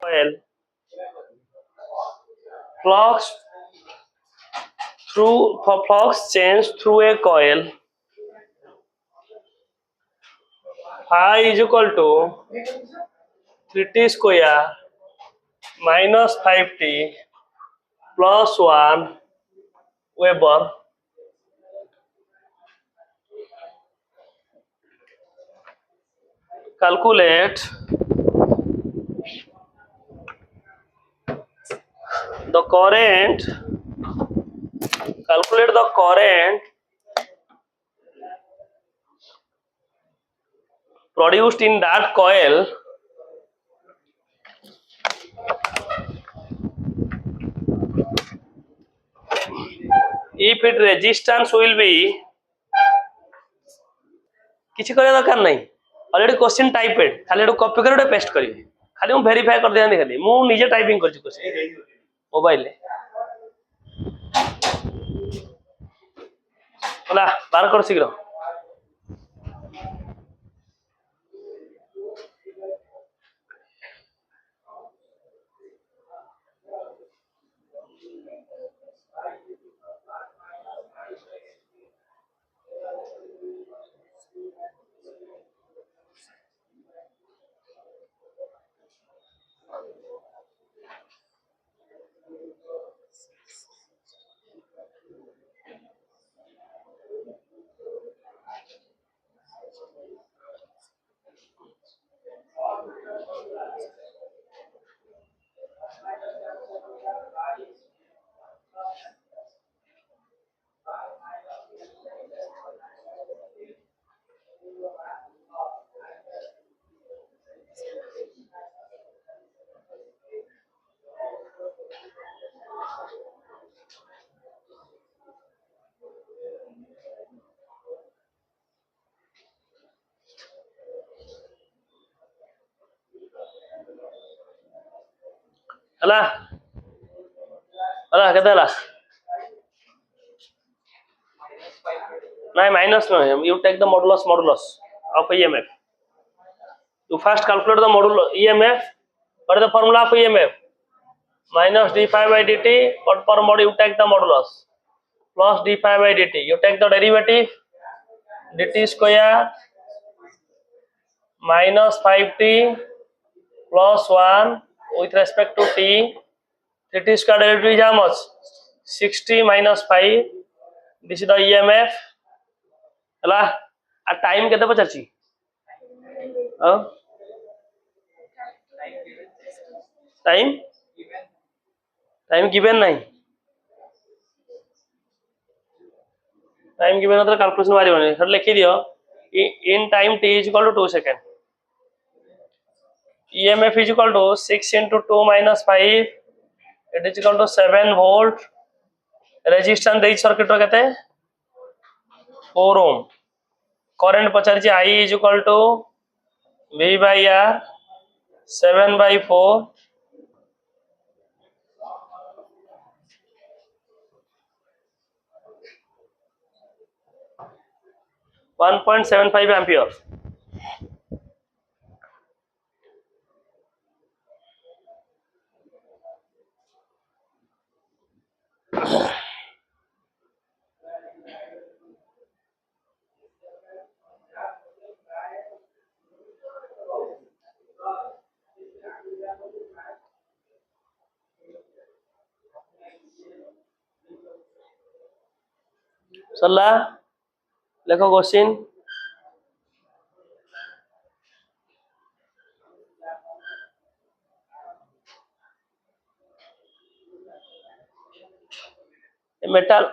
coil flux flux change through a coil. Phi is equal to 3t square minus 5t plus 1 Weber. Calculate the current. Calculate the current produced in that coil if its resistance will be किसी କରିବା ଦରକାର ନାହିଁ already question टाइपेड खाली एडो copy कर paste करिवे खाली ମୁଁ verify कर दिया खाली ମୁଁ ନିଜେ टाइपिंग करछि क्वेश्चन मोबाइल रे होला बार कर शीघ्र ହେଲା ହେଲା କେତେ ହେଲା ନାଇଁ माइनस नहीं you take the modulus of EMF. You first calculate the modulus EMF. What is the formula of EMF? Minus d phi by dt. What per mod you take the modulus plus d phi by dt. You take the derivative dt square minus 5t plus 1 with respect to t. 3t square derivative is how much? 60 minus 5. This is the EMF. ହେଲା आ time केते पचारची time given नहीं time given तो calculation मारिबनी sir लिखि दियो in time t is equal to 2 second EMF is equal to 6 into 2 minus 5 it is equal to 7 volt resistance दे circuit रो केते 4 ohm current पचार I is equal to V by R 7 by 4 1.75 ampere. सरला देखो question metal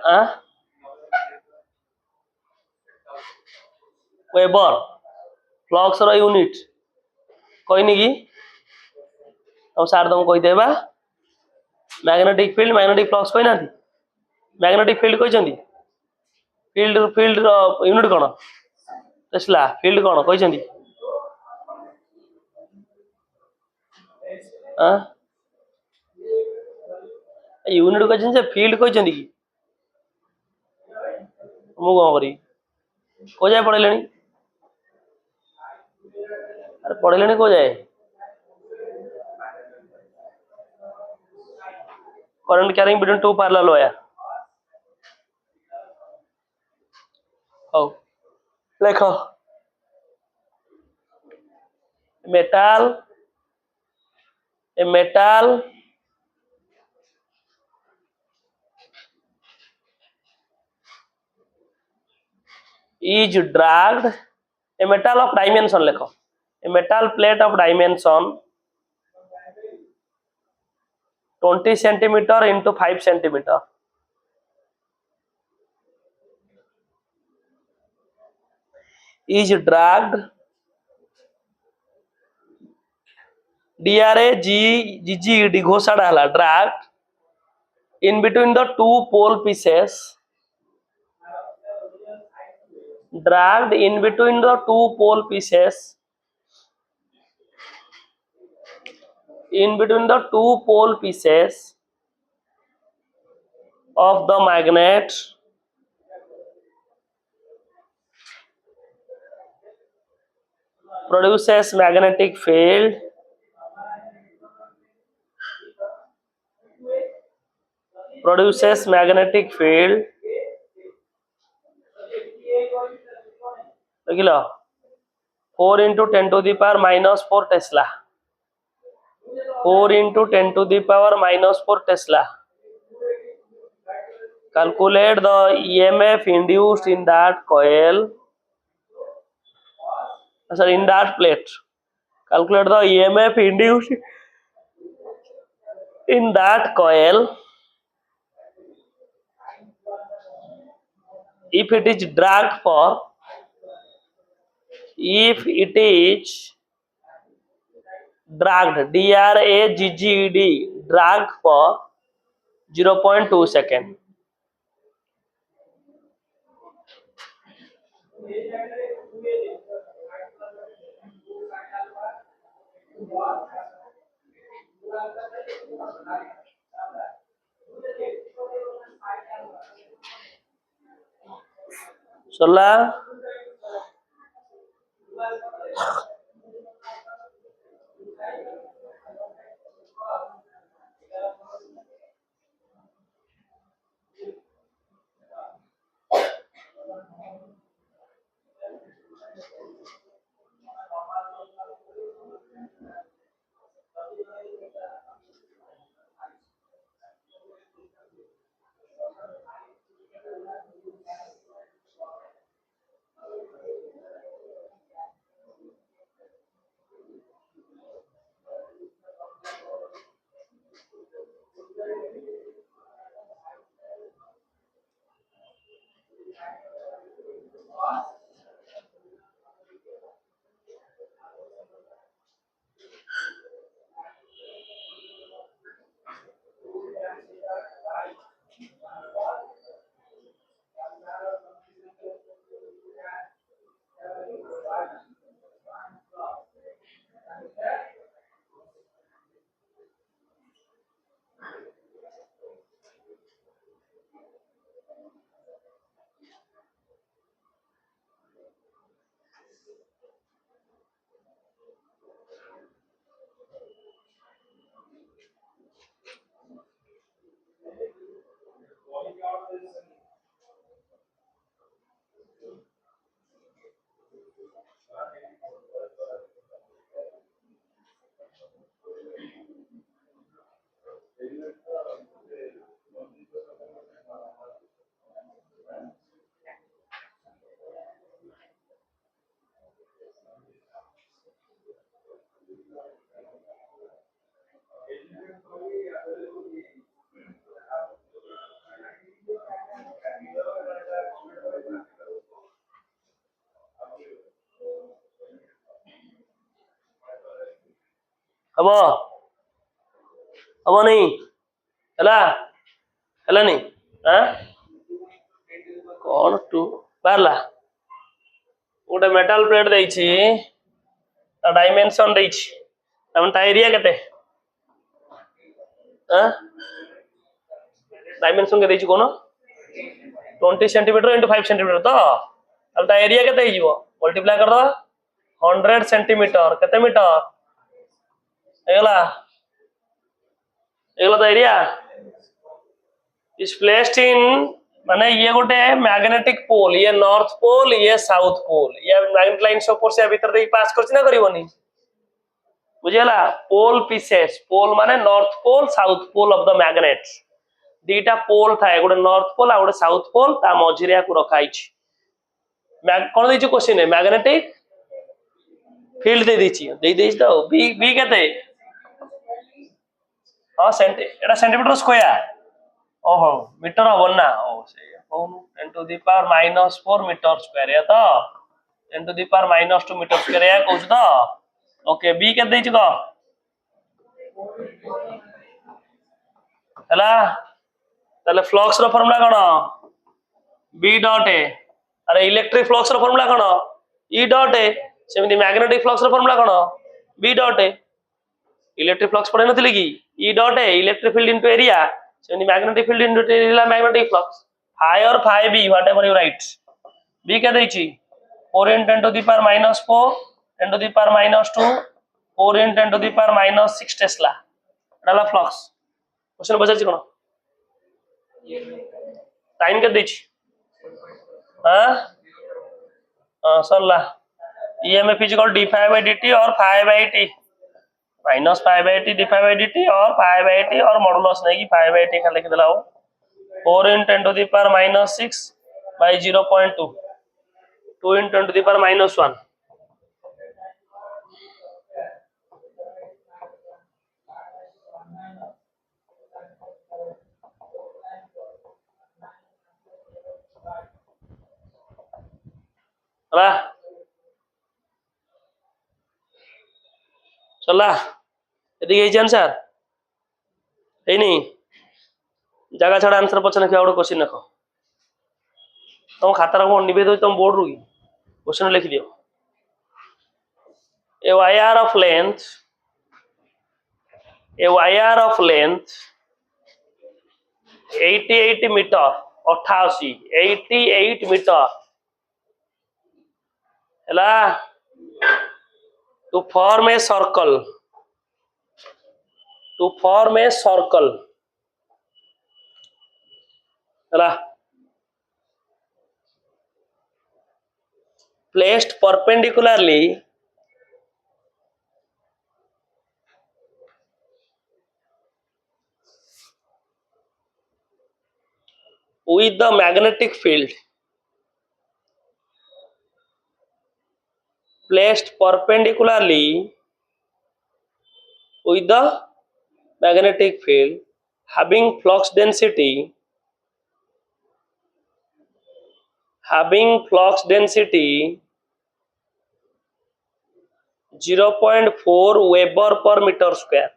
weber flux रो unit कहनी कि हम सार तुम कही देबा मैग्नेटिक फ्लक्स कही ना मैग्नेटिक फील्ड कहछंती फील्ड रो यूनिट कोन टेस्ला फील्ड कोन कहछंती यूनिट कहछन जे फील्ड कहछंती कि मु कोन करी को जाय पढलेनी अरे पढलेनी को जाय current carrying between two parallel wire. Oh, লেখো a metal is dragged, a metal of dimension লেখো, a metal plate of dimension 20 centimeter into 5 centimeter is dragged DRAGGED घोषणा है dragged in between the two pole pieces, dragged in between the two pole pieces, in between the two pole pieces of the magnet produces magnetic field देखिल 4 into 10 to the power minus 4 Tesla, 4 into 10 to the power minus 4 Tesla. Calculate the EMF induced in that coil, sorry, in that plate. Calculate the EMF induced in that coil if it is dragged for, if it is dragged, DRAGGED, dragged for 0.2 second. सोला हबो हबो नहीं हला हला नहीं हाँ कौन to Barla गोटे मेटाल प्लेट देछि ता डायमेंशन देछि तमन ता एरिया केते हाँ डायमेंशन के देछि कोन 20 सेंटीमीटर into 5 सेंटीमीटर तो अब ता एरिया केते हिजबो मल्टीप्लाई कर दो 100 सेंटीमीटर केते मीटर एगला एगला तो एरिया इज प्लेस्ड इन माने ये गोटे मैग्नेटिक पोल, ये नॉर्थ पोल, ये साउथ पोल, ये मैग्नेटिक लाइन ऊपर से भीतर दे पास करछि ना करिवनी बुझियला। पोल पीसेस, पोल माने north pole south pole of the magnet, दीटा पोल थाए, गोटे नॉर्थ पोल आ गोटे साउथ पोल, ता मझिरे याकू रखा आइछि। कोन दैछि क्वेश्चन है मैग्नेटिक फील्ड दे दैछि तो बी बी केते हां एटा सेंटीमीटर स्क्वायर ओहो मीटर हबन ना ओ से कोन 10 to the power -4 metre square या तो 10 to the power -2 metre square या कहू तो ओके बी के दैछि को हला ताले फ्लक्स रो फार्मूला कोन बी डॉट ए, अरे इलेक्ट्रिक फ्लक्स रो फार्मूला कोन ई डॉट ए, सेमिति मैग्नेटिक फ्लक्स रो फार्मूला कोन B dot A. Electric flux पढ़े नथिले कि E dot A electric field into area, सेमिति magnetic field into area magnetic flux, phi और phi B whatever you write. B के दैछि 4 * 10 to the power -4 10 to the power -2 4 * 10 to the power -6 Tesla डाला flux. Question बजाछि कोन time के दैछि हां सरला EMF is equal d∅dt और ∅t -∅t d∅dt और ∅t और modulus नहीं कि ∅t खाली लिख देला हो 4 * 10 to the power -6 by 0.2 2 * 10 to the power -1 चला चला यदि आंसर है नहीं जगह छाड़ा आंसर पछन क्या क्वेश्चन रख तुम खाता रख निवेद तुम बोर्ड रू क्वेश्चन लिख दियो। A wire of length 88 metre 88 metre हला to form a circle हला placed perpendicularly with the magnetic field, placed perpendicularly with the magnetic field having flux density 0.4 Weber per meter square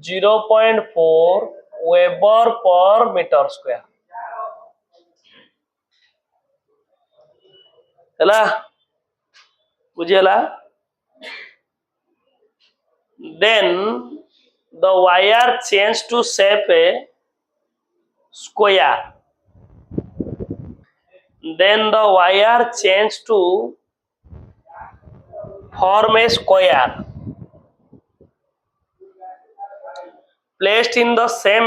0.4 Weber per meter square हला बुझियला। then the wire changed to shape a square then the wire changed to form a square placed in the same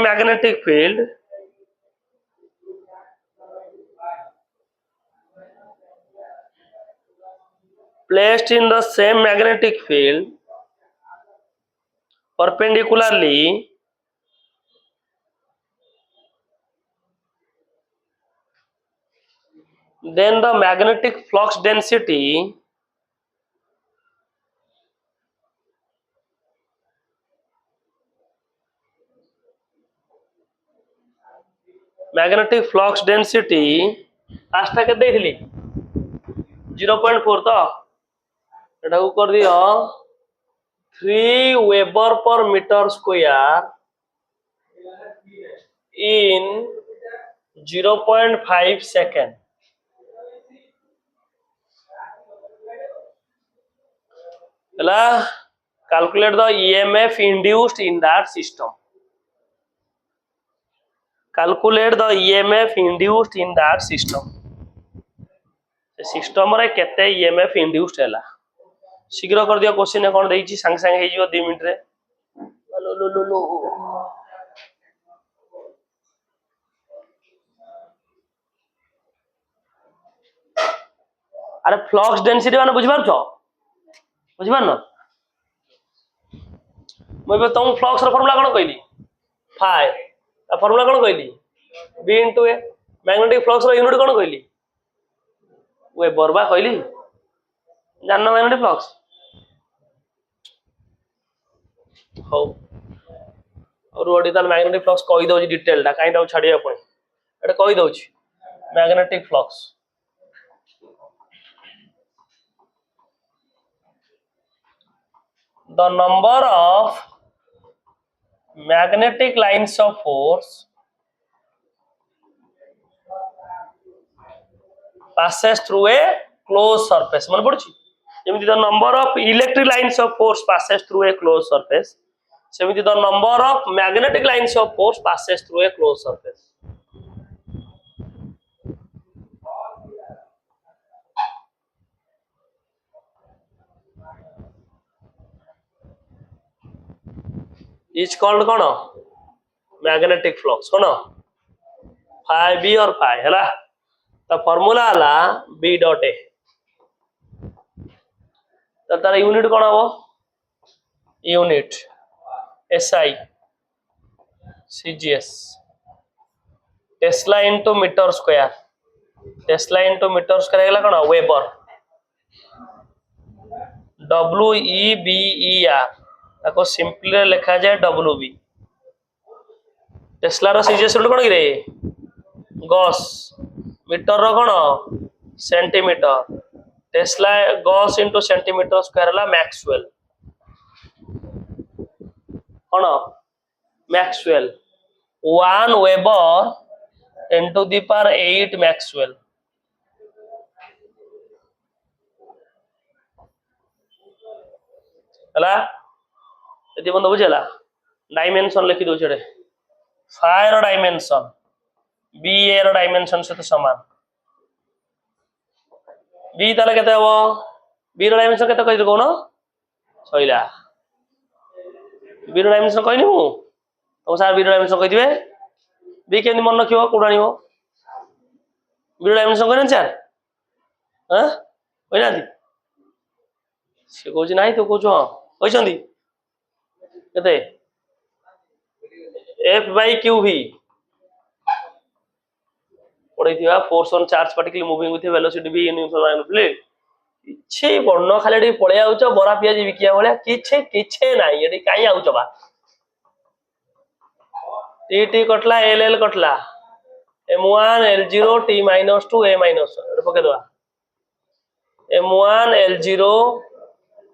magnetic field perpendicularly then the magnetic flux density आस्था के देखली 0.4 तो एटा को कर दियो 3 Weber per meter square in 0.5 second हला calculate the EMF induced in that system system रे केते EMF induced हैला शीघ्र कर दियो क्वेश्चन कौन देछि संग संग हे जिवो 2 मिनिट रे लो लो लो लो अरे फ्लक्स डेंसिटी माने बुझ पारछो बुझ पारनो मैं तुम फ्लक्स रो फार्मूला कोन कहली फाइ आ फार्मूला कोन कहली b * a मैग्नेटिक फ्लक्स रो यूनिट कोन कहली वेबर बा कहली जानना मैग्नेटिक फ्लक्स हो और ओडी ताल मैग्नेटिक फ्लक्स कहि दउ डिटेल टा काई ताऊ छाडिया पय एटा कहि दउ magnetic flux the number of magnetic lines of force passes through a closed surface मन पड़छि जेमिति the number of electric lines of force passes through a closed surface सेमिति the number of magnetic lines of force passes through a closed surface is called कौन magnetic flux कौन phi b और phi है तो formula हला b डॉट a तो तार unit कौन हम unit SI CGS tesla into metre square कौन वेबर WEBER ताको सिंपली लिखा जाए WB टेस्ला रो सीजीएस यूनिट कोन रे गॉस मीटर रो कोन centimetre tesla gauss into centimetre square हला मैक्सवेल कोन maxwell 1 weber into the power 8 maxwell हला यदि बंद बुझला डायमेंशन लिखि दउ छडे फायर डायमेंशन बी एर डायमेंशन से तो समान बी ताले केते हबो बी रो डायमेंशन केते कहि कोन सइला बी रो डायमेंशन कहनी मु तो सर बी रो डायमेंशन कहि दिबे बी केनि मन रखियो कोडानियो बी रो डायमेंशन कहन सर हां कहना दी से कहू नाही तो कहू कहछंदी केते F/qv पढ़ी थिबा force on charge particle moving with velocity v uniform fluid किछे बर्ण खाली एडी पळे आउछ बरा पियाजी विकिया भलिया किछे नाही एडी काई आउछ बा t कटला l कटला m1 l0 t - 2 a - 1 एड पके दवा m1 l0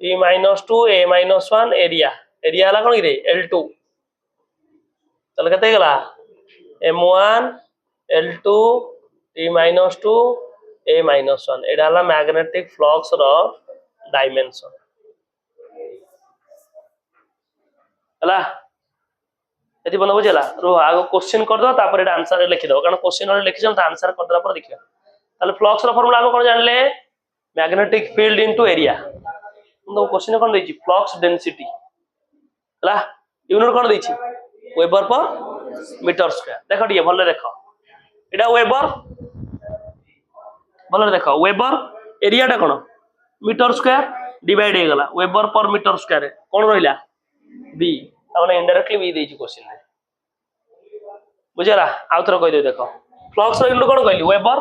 t - 2 a - 1 area हला कोन रे l2 चल केते गला m1 l2 t - 2 a - 1 एडा हला मैग्नेटिक फ्लक्स रो डायमेंशन हला यदि बन बुझला रो आगो क्वेश्चन कर दो तापर एडा आंसर लिखि दो कारण क्वेश्चन और लिखि जन आंसर कर दला पर देखियो ताले फ्लक्स रो फार्मूला हम कोन जानले मैग्नेटिक फील्ड इनटू एरिया तो क्वेश्चन कोन दैछि फ्लक्स डेंसिटी हला यूनिट कोन दैछि वेबर पर मीटर स्क्वायर देखो दिए भले देखो एडा वेबर भले देखो वेबर एरिया टा कोन मीटर स्क्वायर डिवाइड हे गला वेबर पर मीटर स्क्वायर कोन रहिला b ताने इनडायरेक्टली b देछि क्वेश्चन रे बुझला आउथर कहि दे देखो फ्लक्स रो यूनिट कोन कहली वेबर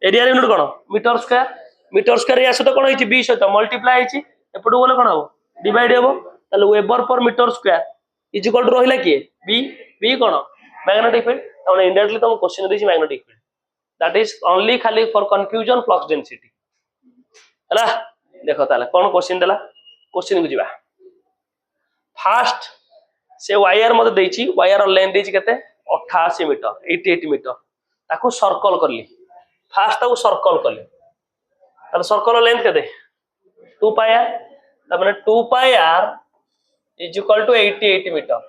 एरिया यूनिट कोन मीटर स्क्वायर या सहित कोन हिची b सहित मल्टीप्लाई हिची एपटु बोले कोन हो डिवाइड हेबो ताले weber per metre square is equal to रहिला के b कोन मैग्नेटिक फील्ड ताने इनडायरेक्टली तुम क्वेश्चन देछि magnetic field that is only खाली फॉर कंफ्यूजन फ्लक्स डेंसिटी हला देखो ताले कोन क्वेश्चन देला क्वेश्चन बुझिबा फास्ट से वायर मते देछि वायर लेंथ देछि केते 88 मीटर 88 मीटर ताको सर्कल करली फास्ट ताको सर्कल करली ताले सर्कल लेंथ केते 2 पाई r ताने 2 pi r is equal to 88 metre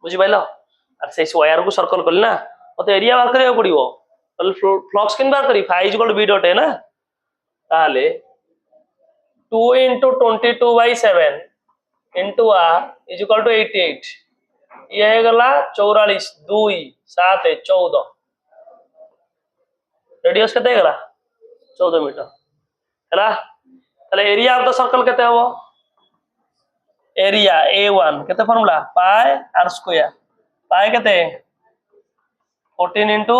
बुझि पाइलो और से वायर को सर्कल करली ना मते एरिया बार करिया पड़िबो ताले फ्लक्स किन बार करी phi is equal to b dot है ना ताले 2 * 22/7 into r is equal to 88 ये है गला 44 2 7 14 रेडियस केते गला 14 मीटर हैला ताले एरिया ऑफ द सर्कल केते हबो एरिया A1 केते फार्मूला पाई r स्क्वायर पाई केते 14 into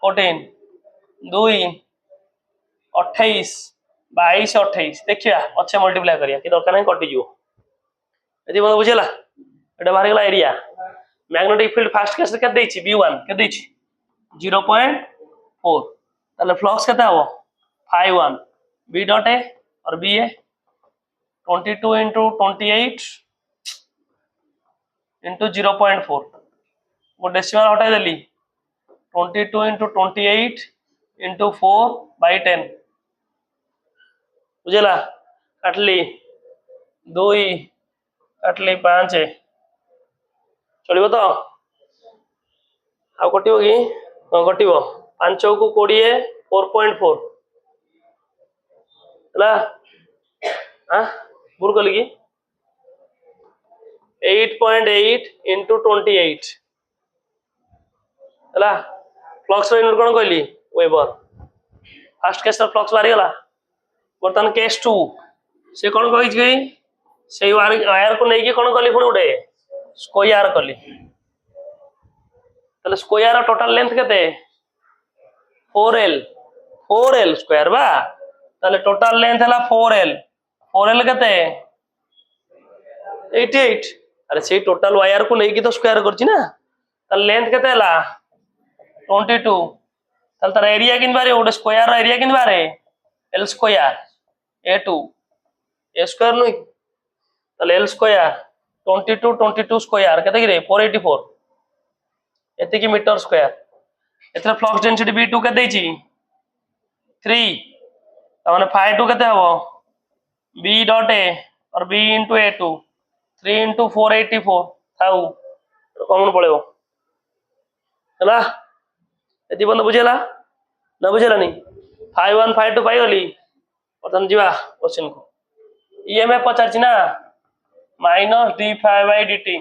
14 2 28 22 28 देखिया अच्छे मल्टीप्लाई करिया कि दरकार नहीं कटि जो यदि मत बुझेला एटा बाहर गेला area magnetic field fast case के देछि V1 के देछि 0.4 ताले फ्लक्स केते हबो 5 1 B डॉट A और B A 22 into 28 into 0.4 वो डेसिमल हटाई देली 22 into 28 into 4 by 10 बुझेला काटली 2 काटली 5 चलिबो तो आ कटिबो कि कटिबो 5 को 20 4.4 हला हां बुर कली कि 8.8 into 28 हला फ्लक्स यूनिट कोन कहली वेबर फर्स्ट केस फ्लक्स बारी गला बर्तन केस 2 से कोन कहि गई से वायर को नहीं कि कोन कली पुणी उडे स्क्वायर कली तले स्क्वायर टोटल लेंथ केते 4L स्क्वायर बा तले टोटल लेंथ हला 4L केते 88 अरे से टोटल वायर को नहीं कि तो स्क्वायर करछि ना तले लेंथ केते हला 22 तले तार एरिया किन बारे ओडे स्क्वायर एरिया किन बारे L square A2 A square नु तले L स्क्वायर 22 स्क्वायर केते गिरे 484 एते की मीटर स्क्वायर एथरे फ्लक्स डेंसिटी B2 के देछि 3 त माने phi 2 केते हबो B डॉट A और B into A2 3 into 484 थाउ कॉमन पळेबो हला एति बंद बुझेला ना बुझेला नहीं 5 1 5 2 पाई गली वर्तन जीवा क्वेश्चन को ईएमएफ पचारछि ना minus d5 by dt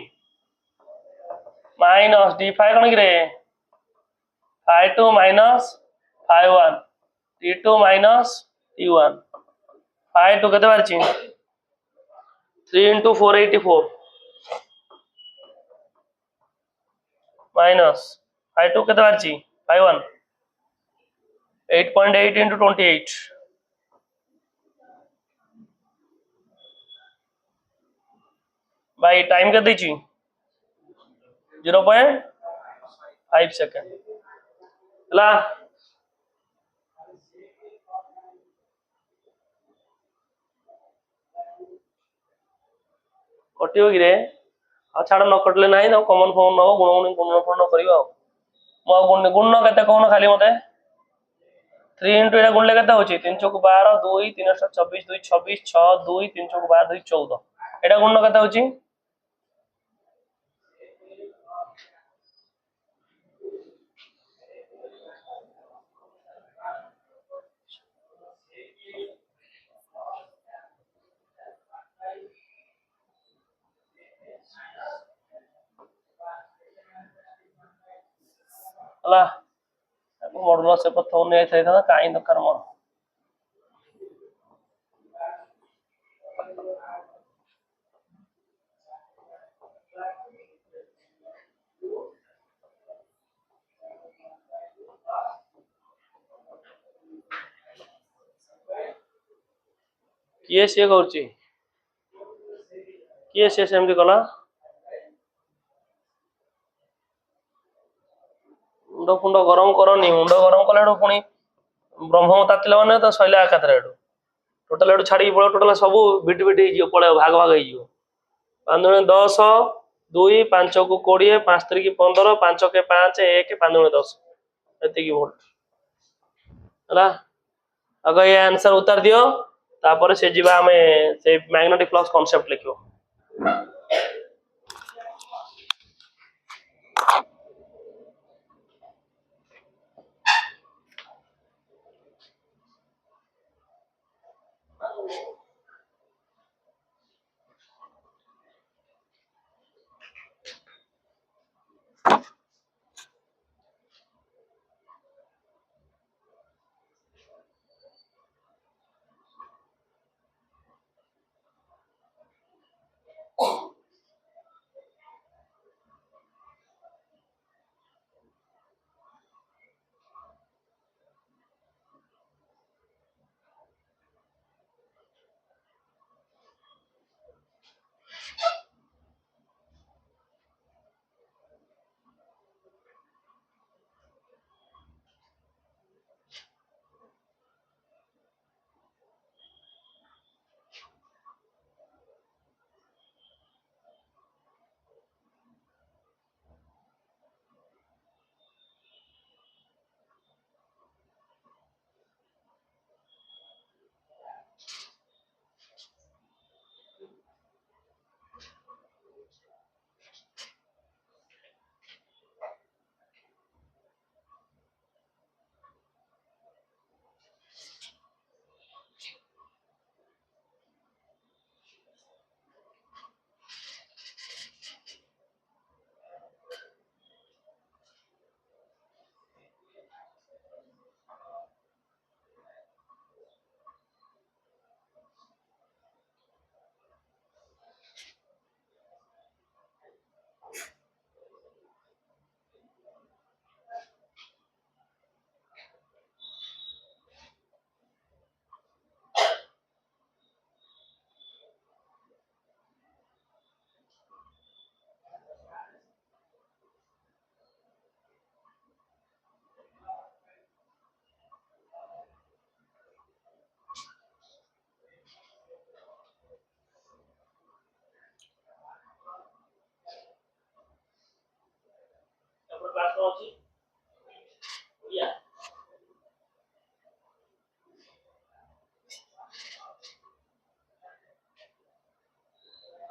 minus d5 कोन गिरे phi 2 minus phi 1 t2 minus t1 phi 2 केते बारछि 3 into 484 minus phi 2 केते बारछि phi 1 8.8 into 28 by टाइम के देछि 0.5 सेकंड हला कटियो गिरे आ छाड़ न कटले नाही न कॉमन फॉर्म न गुण फॉर्म न करियो मो गुण केते कोन खाली मते 3 into एटा गुणले केते होची 3 चौक 12 2 3 24 2 26 6 2 3 चौक 12 2 14 एटा गुण केते होची हला मॉडल से प्रथम ने थाई था काई दरकार मोर किए से करछि किए से सेमति कला मुंड फुंड गरम करनी मुंड गरम कलेडो पुनी ब्रह्म तातिला माने तो सैला एकाथरे एडो टोटल एडो छाड़ी पळे टोटल सब बिट बिट हे जियो पळे भाग भाग हे जियो 5 10 2 5 को 20 5 3 की 15 5 के 5 1 5 10 एति की वोल्ट हला अगर ये आंसर उतार दियो तापर से जीवा हमें से मैग्नेटिक फ्लक्स कांसेप्ट लिखियो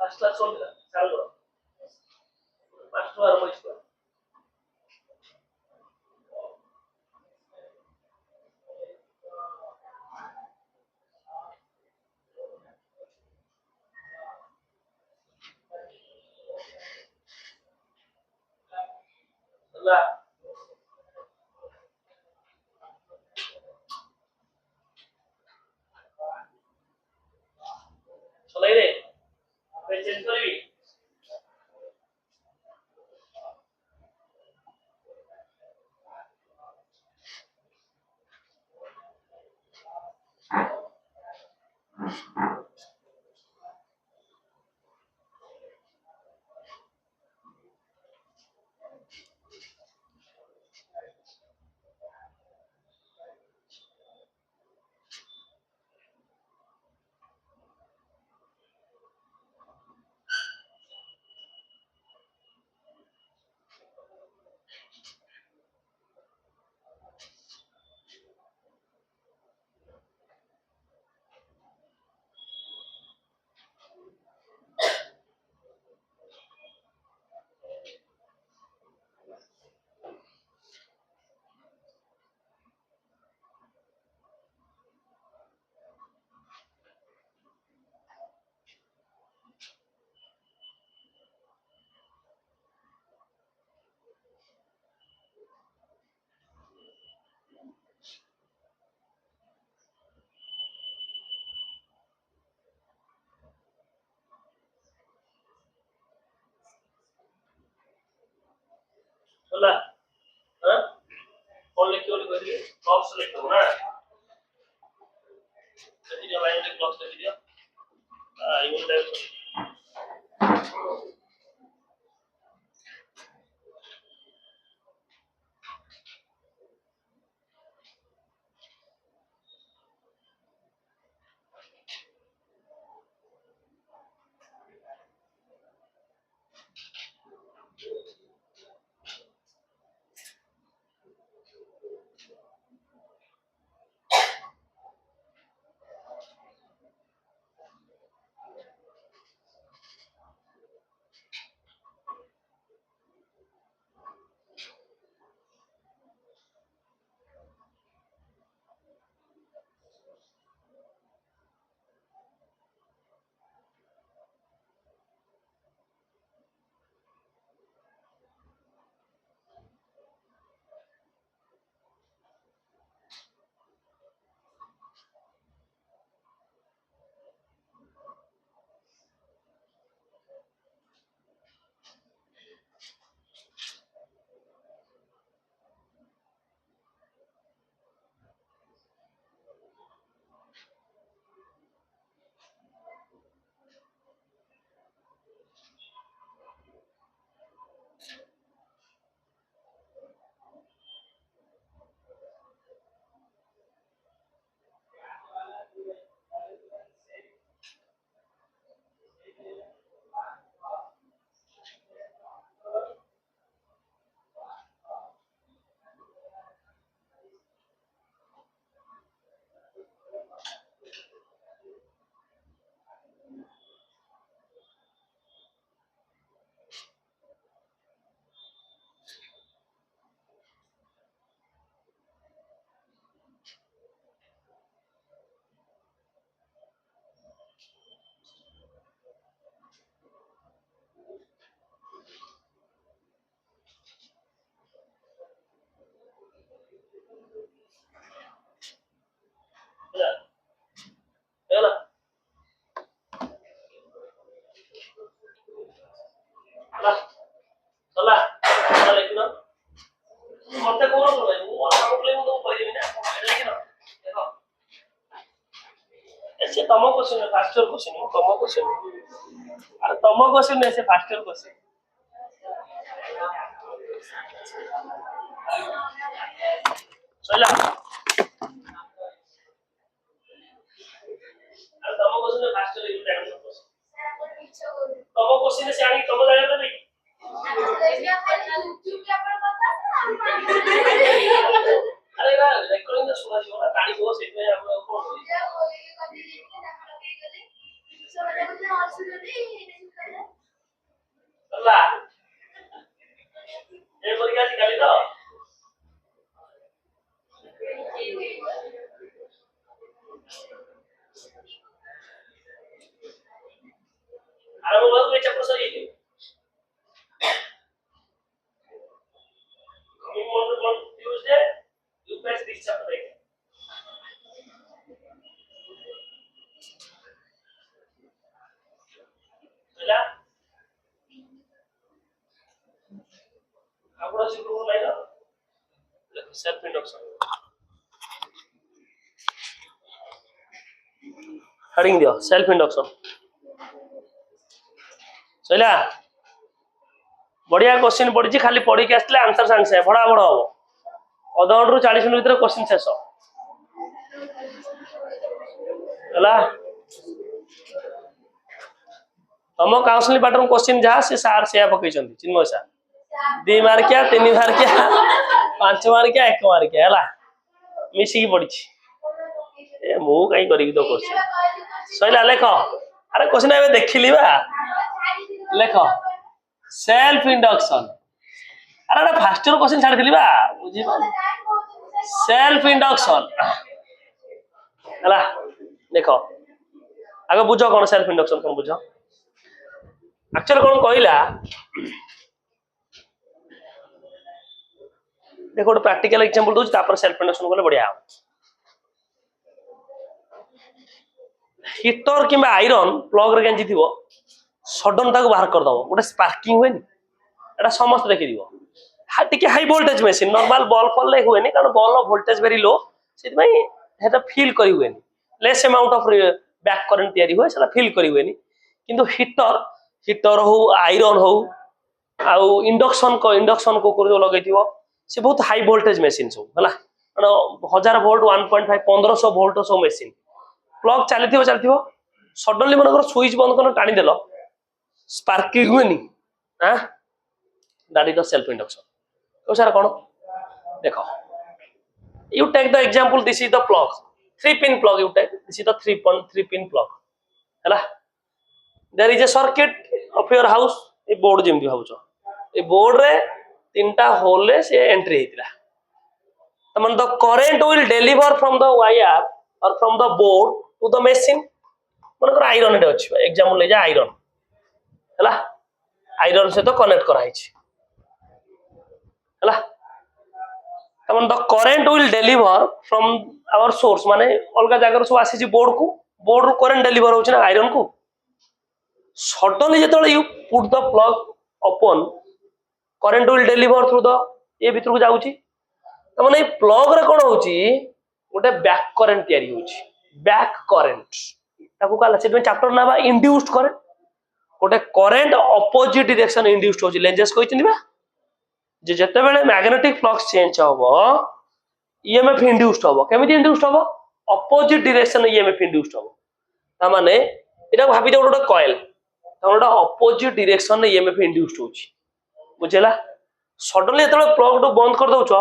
फर्स्ट क्लास छोड़ देना चालू करो फर्स्ट बार वो इसको अल्लाह चलाई रे मैं चेंज करी अल्लाह हां कौन लिख के कोई दिए बॉक्स लिख दो ना ये लाइन के ब्लॉक्स लिख दिया ये टाइप يلا صلاح صلاح صلاح كده मत को ना वो हम लोग तो पढ़े ना लेकिन देखो ऐसे तमो क्वेश्चन है फास्टर क्वेश्चन है तमो क्वेश्चन अरे तमो क्वेश्चन ऐसे फास्टर क्वेश्चन चला अरे तमो क्वेश्चन है फास्टर है टाइम तमो क्वेश्चन से आनी तमो जाएगा नहीं अरे ना रेकॉर्डिंग सुना जी ना गाड़ी को से में हम कौन ହେଲା ଏ ପରୀକ୍ଷା ଅଛି କାଲି ତ ଆରମ୍ଭ ହବାକୁ ଏ ଚାପ୍ଟର ସରିଯାଇଛି Tuesday you face this chapter again ହେଲା ଆପଣ ଶିଖୁ ନାହିଁ ନା सेल्फ इंडक्शन हेडिंग दियो सेल्फ इंडक्शन सैला बढ़िया क्वेश्चन पड़ी खाली पढ़ी के आसले आंसर सांगे सांगे भड़ा भड़ा हम अध घंटे 40 मिनट भीतर क्वेश्चन शेष है तुम काउंसलिंग पैटर्न क्वेश्चन जहाँ से सार से पकई चिन्मय सार 2 मार्किया 3 मार्किया 5 मार्किया 1 मार्किया है मिसिकी पड़ी ए मु कहीं करी तो क्वेश्चन सैला लेख अरे क्वेश्चन ए देखिली बा लेख सेल्फ इंडक्शन अरे फास्ट ईयर क्वेश्चन छाड़ी दिली बा बुझी सेल्फ इंडक्शन हला देखो आगे बुझ कौन सेल्फ इंडक्शन कौन बुझ एक्चुअली कौन कहला देखो गोटे प्रैक्टिकल एग्जांपल दूची तापर सेल्फ इंडक्शन कले बढ़िया हीटर किंबा आयरन प्लग रे गेंजी थिवो सडन ताको बाहर कर दबो गोटे स्पार्किंग होएनी एटा समस्त देखि दिबो टिके high voltage machine normal bulb fall ले हुएनी कारण बल्ब वोल्टेज वेरी लो सेति भाई हेटा फील करी हुएनी less amount of back current तयारी होए सेटा फील करी हुएनी किंतु हीटर हो आयरन हो आउ इंडक्शन को जो लगे थिवो से बहुत हाई वोल्टेज मशीन सब हला 1000 वोल्ट 1.5 1500 वोल्ट सब मशीन प्लग चली सडनली मनकर स्विच बंद कर टाणी देल स्पार्किंग हुएनी that is the self induction तो सर कौन देखो you take the example this is the plug 3 pin plug you take this is the 3 pin plug हैला there is a circuit of your house ए board जेमती भाबुछ ए board रे तीनटा होल रे से एंट्री हेतिला तमन the current will deliver from the wire और from the board to the machine मनकर आयरन एटे अछि एग्जांपल ले जा आयरन हैला आयरन से तो कनेक्ट करा हिची हैला तमन the current will deliver from our source माने अलगा जगह सब आसी बोर्ड रो करंट डिलीवर होछि ना आयरन को सडनली जेतले you put the plug open current will deliver through the ए भीतर को जाउची त माने प्लग रे कोन होची गोटे बैक करंट तयारी होची बैक करंट ताको कहला से चैप्टर ना बा इंड्यूस्ड करंट गोटे करंट ऑपोजिट डायरेक्शन इंड्यूस्ड होची लेंजेस कहितनी बा जे जते बेले मैग्नेटिक फ्लक्स चेंज होबो ईएमएफ इंड्यूस्ड होबो केमिति इंड्यूस्ड होबो ऑपोजिट डायरेक्शन ईएमएफ इंड्यूस्ड होबो ता माने एटा भाबी दे गोटे कॉइल तोड़ा ऑपोजिट डायरेक्शन रे ईएमएफ इंड्यूस्ड होची बुझेला सडनली जेतले प्लग तो बंद कर दउछ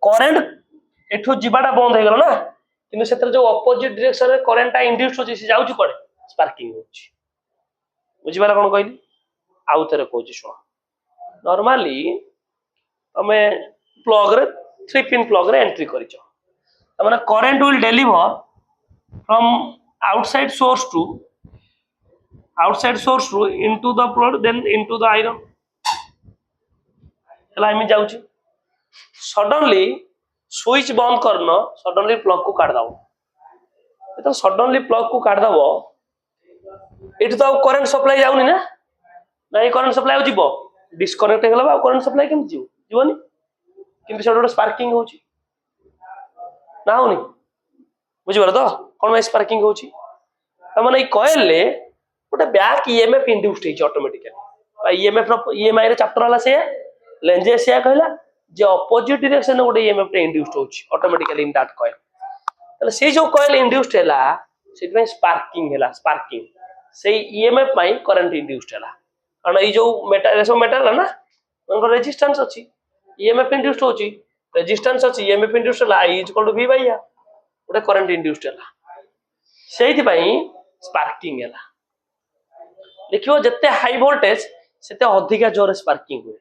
करंट एठो जिबाटा बंद हे गेल ना किंतु सेतर जो ऑपोजिट डायरेक्शन रे करंटटा इंड्यूस्ड होची से जाउची कोडे स्पार्किंग होची बुझिबाला कोन कहली आउ थरे कहूची सुन नॉर्मली हमें प्लग रे 3 पिन प्लग रे एंट्री करिचो त माने current will deliver from outside source to into the plug then into the iron चला हम जाउची सडनली स्विच बंद करनो सडनली प्लग को काट दाओ तो सडनली प्लग को काट दाओ एठी तो करंट सप्लाई जाउनी ना नहीं करंट सप्लाई जीवो डिस्कनेक्ट हे गला करंट सप्लाई केम जीवनी किंतु सेडो स्पार्किंग होची ना होनी बुझी बार तो कोन में स्पार्किंग होची त माने ई कॉइल ले गोटे बैक ईएमएफ इंड्यूस्ड है ऑटोमेटिकली ईएमएफ ईएमआई रे चैप्टर वाला से लेंजे से कहला जे ऑपोजिट डायरेक्शन गोटे ईएमएफ रे इंड्यूस्ड होची ऑटोमेटिकली इन दैट कॉइल तले से जो कॉइल इंड्यूस्ड हैला सेति में स्पार्किंग से ईएमएफ माई करंट इंड्यूस्ड हैला कारण ई जो मेटल है ना उनको रेजिस्टेंस अछि ईएमएफ इंड्यूस्ड होची रेजिस्टेंस अछि ईएमएफ इंड्यूस्ड हैला I = V / R गोटे करंट इंड्यूस्ड हैला सेति पई स्पार्किंग हैला देखियो जिते हाई वोल्टेज सेते अधिका जोर स्पार्किंग हुए,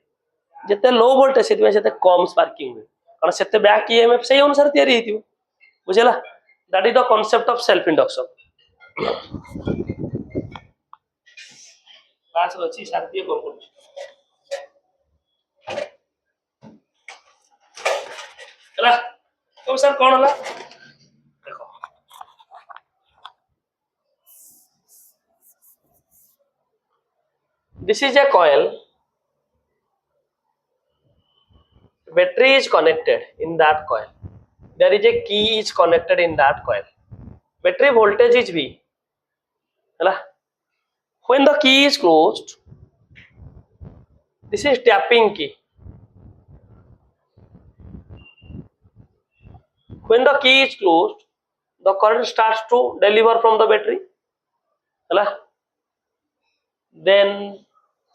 जिते लो वोल्टेज से कम स्पार्किंग हुए, कारण से बैक ईएमएफ से अनुसार तैयारी हेतिबो। बुझला, that is the concept of self induction. Class अछि शांति को करूँ हला तो सर कौन हला देखो, this is a coil, battery is connected in that coil, there is a key is connected in that coil, battery voltage is V hela, when the key is closed, this is tapping key, when the key is closed the current starts to deliver from the battery hela, then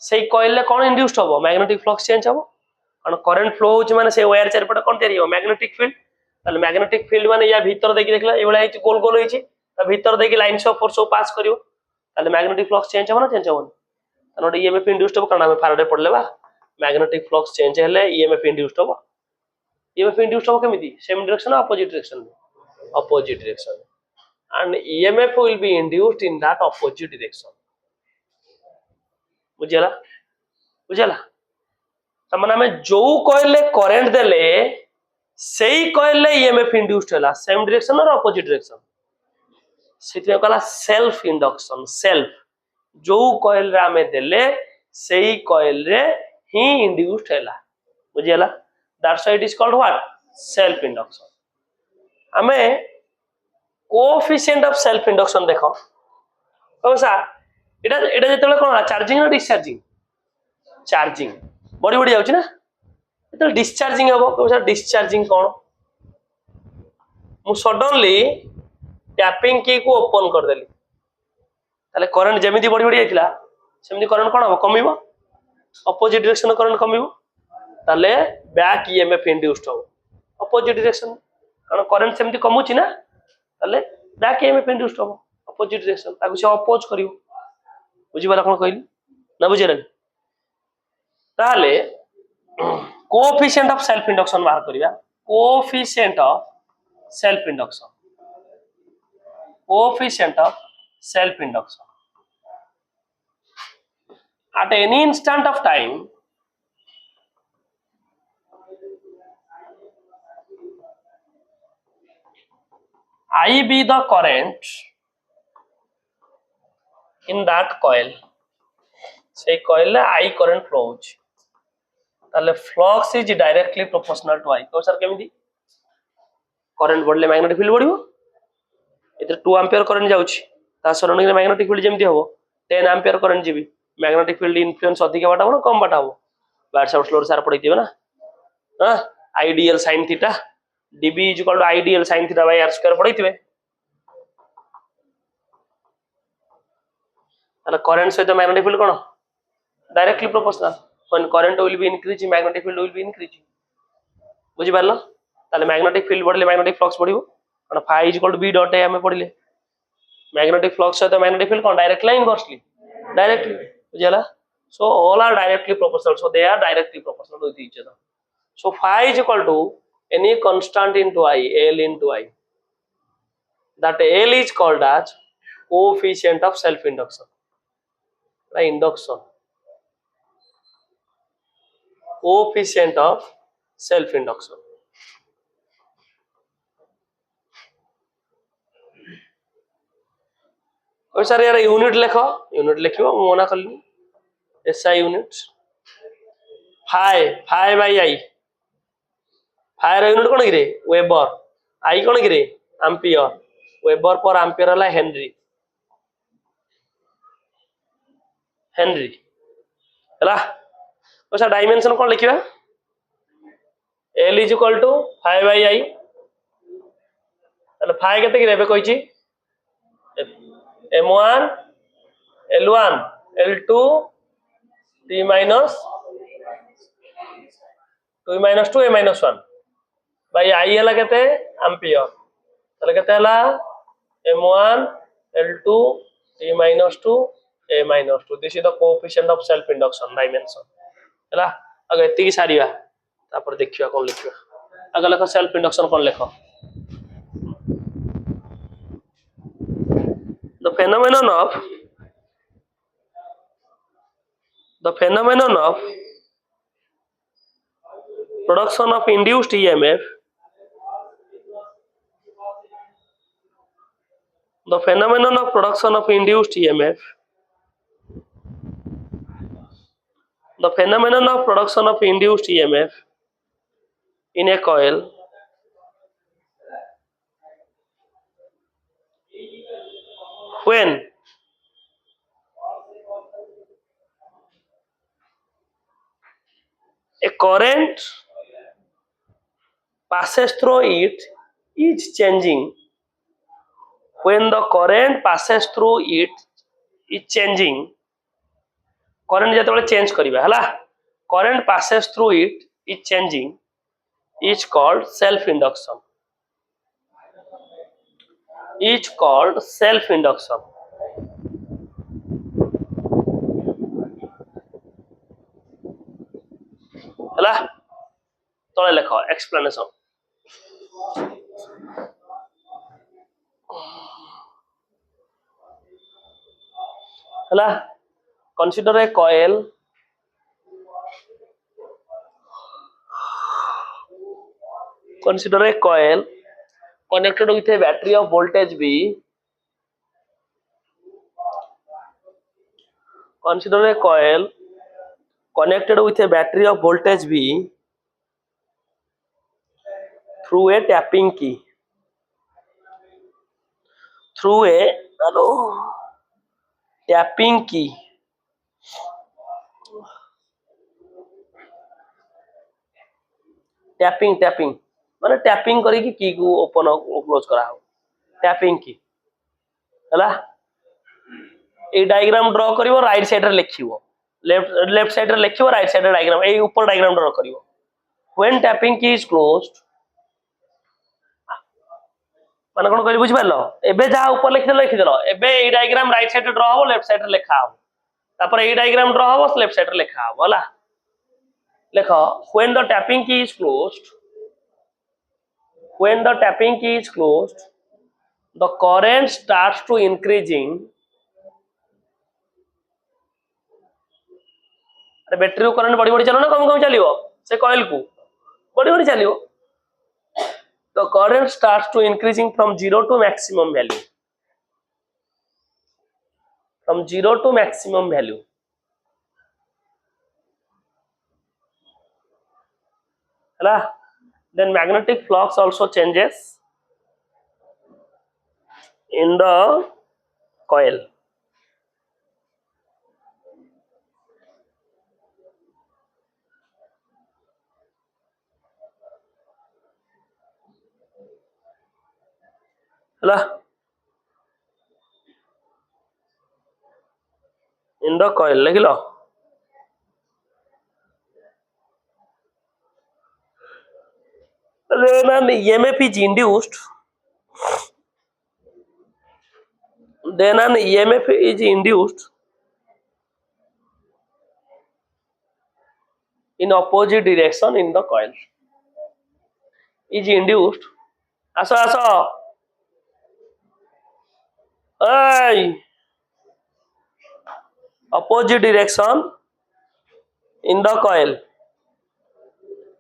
सेई coil ले कोन induced होबो, magnetic flux change होबो, कारण current flow होच माने से wire चारि पटे कोन तयारी हो, मैग्नेटिक फील्ड, ताले मैग्नेटिक फील्ड माने या भीतर देखि देखला ए बळा गोल गोल होइछि, ता भीतर देखि लाइन्स ऑफ फोर्स पास करियो, ताले मैग्नेटिक फ्लक्स चेंज हो ना चेंज होबो, तानो ईएमएफ इंड्यूस्ड होबो, कारण हम फाराडे पढले बा मैग्नेटिक फ्लक्स चेंज हेले ईएमएफ इंड्यूस्ड होबो, ईएमएफ इंड्यूस्ड होबो केमिति, same direction opposite direction, opposite direction, and EMF will be induced in that opposite direction। बुझला बुझला, तमने हमें जो कॉइल ले करंट देले सेही कॉइल ले ईएमएफ इंड्यूस्ड होला, सेम डायरेक्शन और अपोजिट डायरेक्शन, सेति कहला सेल्फ इंडक्शन। सेल्फ जो कॉइल रे हमें देले सेही कॉइल रे ही इंड्यूस्ड होला, बुझला, that's why it is called what, self induction. हमें कोएफिशिएंट ऑफ सेल्फ इंडक्शन देखो कौसा, एटा एटा जेतेले कोन चार्जिंग ना डिस्चार्जिंग, चार्जिंग बड़ी बड़ी जाउछि ना, जेतेले डिस्चार्जिंग हबो कौसा, डिस्चार्जिंग कोन, मु सडनली टैपिंग की को ओपन कर देली, ताले करंट जेमिति बड़ी बड़ी आइतला सेमिति करंट कोन हबो, कमिबो, अपोजिट डायरेक्शन करंट कमिबो, ताले बैक ईएमएफ इंड्यूस्ड हो अपोजिट डायरेक्शन, कारण करंट सेमिति कमुछि ना, ताले बैक ईएमएफ इंड्यूस्ड हो अपोजिट डायरेक्शन, ताकु से अपोज करियो। बुझि बाला कोन कहली ना, बुझिरन, ताले कोएफिशिएंट ऑफ सेल्फ इंडक्शन बाहर करिया, coefficient of self induction, coefficient of self induction at any instant of time I be the current in that coil, say coil le I current flow होछि, ताले flux is directly proportional to I। तो sir केमिति, current बढ़ले magnetic field बढ़िबो, एते 2 ampere current जाउछि, ता surrounding रे magnetic field जेमिति होबो 10 ampere current GB, magnetic field influence अधिक बाटा हो ना कम बाटा हो, बैट्स आउट स्लोर सार पड़ैतिबो ना, हां I dl sin theta dB = I dl sin theta by r square पड़ैतिबे, ताले करंट सहित मैग्नेटिक फील्ड कोन directly proportional, when current will be increasing magnetic field will be increasing। बुझि पारलो, ताले मैग्नेटिक फील्ड बढ़ले मैग्नेटिक फ्लक्स बढ़िबो, कारण phi = b डॉट a हमें पढ़िले, मैग्नेटिक फ्लक्स सहित मैग्नेटिक फील्ड कोन डायरेक्टली ला इनवर्सली, डायरेक्टली, बुझला, so all are directly proportional, so they are directly proportional with each other, so phi = any constant into I, L into I, that L is called as coefficient of self induction, right, induction, coefficient of self induction। और sir यार unit लिखो, unit लिखिबो मना करली, SI unit phi phi by I, phi र unit कोन गिरे weber, I कोन गिरे एम्पियर, वेबर पर एम्पियर हला हेनरी, हेनरी हला। और सर डायमेंशन कोन लिखिबा, L = 5/I, ताले फाइ केते गिरे बे कहिछि M1 L1 L2 T minus 2 minus 2 A minus 1 bye I हला केते एम्पियर, ताले केते हला M1 L2 T minus 2 a minus 2. This is the coefficient of self induction dimension. ହେଲା ଆଗ ଏତିକି ସାରିବା ତାପରେ ଦେଖିବା କଣ ଲେଖିବା ଆଗ ଲେଖ ସେଲ୍ଫ ଇଣ୍ଡକ୍ସନ କଣ ଲେଖ the phenomenon of production of induced EMF the phenomenon of production of induced EMF the phenomenon of production of induced EMF in a coil when a current passes through it is changing when the current passes through it is changing current ଯେତେବେଳେ change କରିବା ହେଲା current passes through it is changing is called self induction ହେଲା ତଳେ ଲେଖ explanation ହେଲା consider a coil connected with a battery of voltage V consider a coil connected with a battery of voltage V through a tapping key tapping key tapping माने tapping करी की को open और close करा हो tapping key हला ए diagram draw करिवो राइट साइड रे लिखिवो लेफ्ट साइड रे लिखिवो राइट साइड रे डायग्राम ए ऊपर डायग्राम ड्रा करिवो when tapping key is closed माने कोन कहली बुझि पारलो एबे जा ऊपर लिखि देलो एबे ए डायग्राम राइट साइड रे ड्रा हो लेफ्ट साइड रे लिखा हो तापर ए डायग्राम ड्रा हो लेफ्ट साइड रे लिखा हो हला लिखो when the tapping key is closed when the tapping key is closed the current starts to increasing अरे बैटरी को करंट बड़ी चलो ना कम चलियो से कॉइल को बड़ी चलियो the current starts to increasing from 0 to maximum value हैला then magnetic flux also changes in the coil हैला in the coil लिख लो then an EMF is induced in opposite direction in the coil is induced aso ay opposite direction in the coil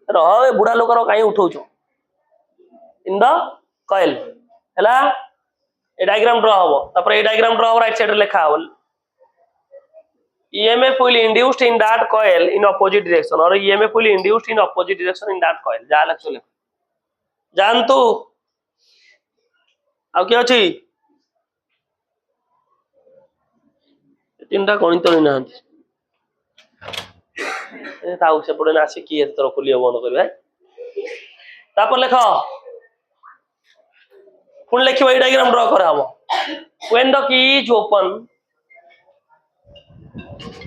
रह बुढ़ा लोक कहीं उठाऊ in the coil हैला ए diagram draw हो तापर ए डायग्राम ड्रा हो राइट साइड रे लिखा हो EMF will induced in that coil in opposite direction or EMF will induced in opposite direction in that coil जा लख ले जान तू आ के अछि तीनटा गणित नहीं नांती ए ताऊ से पड़े ना आसी की एतर खोलियो बंद करबे तापर लेख पुन लिखिबो ए डायग्राम ड्रा करा हबो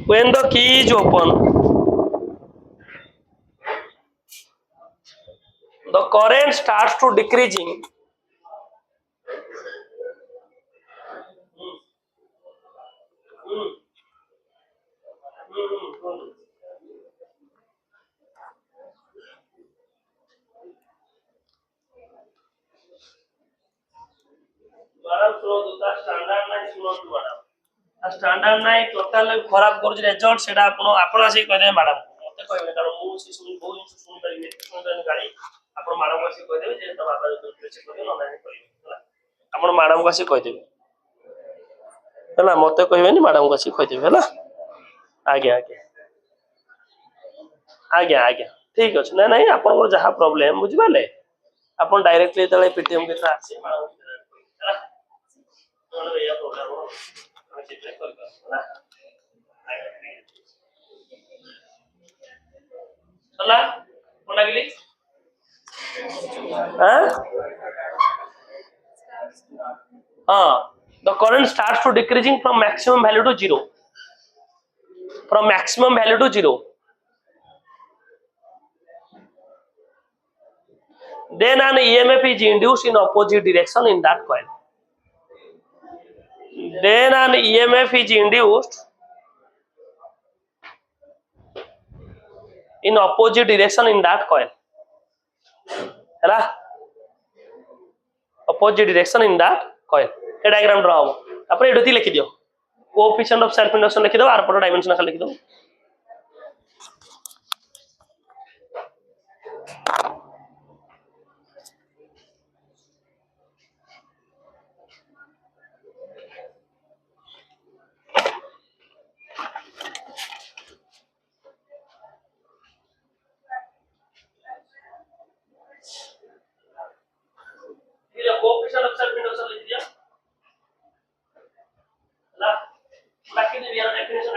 when the key is open the current starts to decreasing madam ଶୁଣନ୍ତୁ ତା ଷ୍ଟାଣ୍ଡାର୍ଡ ନାହିଁ ଶୁଣନ୍ତୁ ମ୍ୟାଡାମ ତା ଷ୍ଟାଣ୍ଡାର୍ଡ ନାହିଁ ଟୋଟାଲ ଖରାପ କରୁଛି ରେଜଲ୍ଟ ସେଟା ଆପଣ ଆସିକି କହିଦେବେ ମ୍ୟାଡାମ ମତେ କହିବେ କାରଣ ମୁଁ ସେ ସବୁ ବହୁତ ଜିନିଷ ଶୁଣିପାରିବି ଶୁଣିପାରିବି ଗାଳି ଆପଣ ମ୍ୟାଡାମକୁ ଆସିକି କହିଦେବେ ଯେ ତା ବାବା ଯଦି ଚେକ୍ କରିବେ ନହେଲେ ନାହିଁ କହିବେ ହେଲା ଆପଣ ମ୍ୟାଡାମକୁ ଆସିକି କହିଦେବେ ହେଲା ମତେ କହିବେନି ମ୍ୟାଡାମକୁ ଆସିକି କହିଦେବେ ହେଲା ଆଜ୍ଞା ଆଜ୍ଞା ଆଜ୍ଞା ଆଜ୍ଞା ଠିକ ଅଛି ନାଇଁ ନାଇଁ ଆପଣଙ୍କର ଯାହା ପ୍ରୋବ୍ଲେମ ବୁଝିପାରିଲେ ଆପଣ ଡାଇରେକ୍ଟଲି ଯେତେବେଳେ ପିଟିଏମ କେତେ ଆସିବେ ହେଲା ନହେଲେ ଏଇଆ ପ୍ରୋବ୍ଲେମ ହବ ଆମେ ସେଥିପାଇଁ କରିପାରୁ ହେଲା ହେଲା କଣ ଲାଗିଲି the current starts to decreasing from maximum value to zero from maximum value to zero then an emf is induced in opposite direction in that coil then an emf is induced in opposite direction in that coil ହେଲା opposite direction in that coil A diagram draw हबो तापर एडोती लिखि दियो coefficient of self induction लिखि दो are पर dimension खाली लिखि दो ये कोएफिशिएंट ऑफ सेल्फ इंडक्शन लिखि दिया ला बाकी दे यार डेफिनेशन